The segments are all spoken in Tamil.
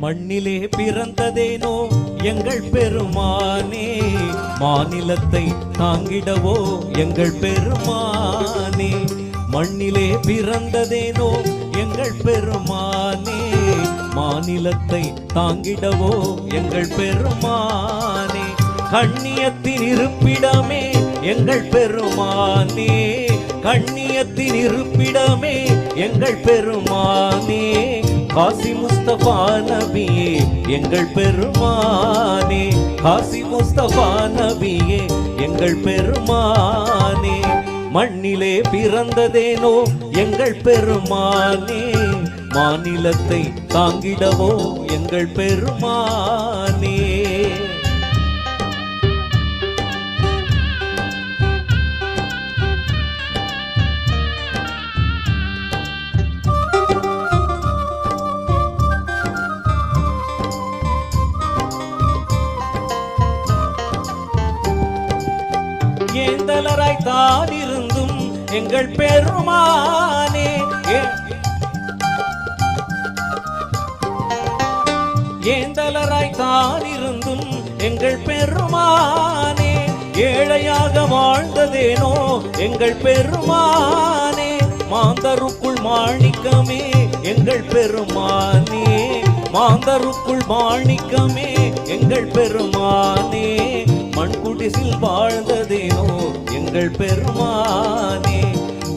மண்ணிலே பிறந்ததேனோ எங்கள் பெருமானே, மாநிலத்தை தாங்கிடவோ எங்கள் பெருமானே. மண்ணிலே பிறந்ததேனோ எங்கள் பெருமானே, மாநிலத்தை தாங்கிடவோ எங்கள் பெருமானே. கண்ணியத்தின் இருப்பிடமே எங்கள் பெருமானே, கண்ணியத்தின் இருப்பிடமே எங்கள் பெருமானே. காசி முஸ்தபா நபியே எங்கள் பெருமானே, காசி முஸ்தபா நபியே எங்கள் பெருமானே. மண்ணிலே பிறந்ததேனோ எங்கள் பெருமானே, மாநிலத்தை தாங்கிடவோ எங்கள் பெருமானே. ஏந்தலராய் தான் இருந்தும் எங்கள் பெருமானே, ஏந்தலராய் தான் இருந்தும் எங்கள் பெருமானே. ஏழையாக வாழ்ந்ததேனோ எங்கள் பெருமானே, மாந்தருக்குள் மாணிக்கமே எங்கள் பெருமானே, மாந்தருக்குள் மாணிக்கமே எங்கள் பெருமானே. மண்குடிசில் வாழ்ந்ததேனோ எங்கள் பெருமானே,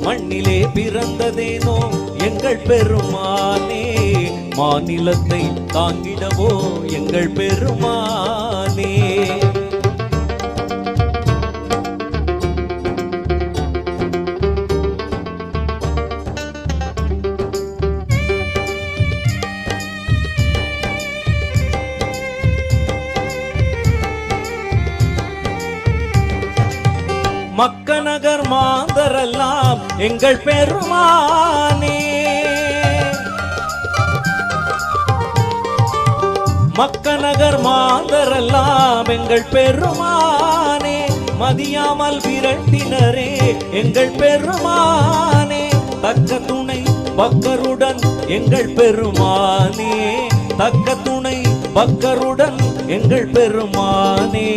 மண்ணிலே பிறந்ததேனோ எங்கள் பெருமானே. மாநிலத்தை தாங்கிடவோ எங்கள் பெருமானே. மக்கநகர் மாந்தரெல்லாம் எங்கள் பெருமானே, மக்கநகர் மாந்தரெல்லாம் எங்கள் பெருமானே. மதியாமல் விரட்டினரே எங்கள் பெருமானே, தக்க துணை பக்கருடன் எங்கள் பெருமானே, தக்க துணை பக்கருடன் எங்கள் பெருமானே.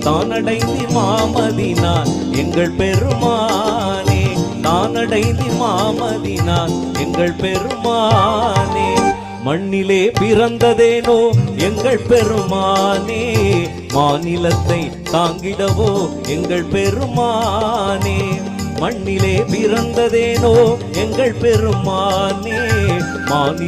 தானடைந்தி மாமதினான் எங்கள் பெருமானே, தானடைந்தி மாமதினான் எங்கள் பெருமானே. மண்ணிலே பிறந்ததேனோ எங்கள் பெருமானே, மாநிலத்தை தாங்கிடவோ எங்கள் பெருமானே. மண்ணிலே பிறந்ததேனோ எங்கள் பெருமானே, மாநில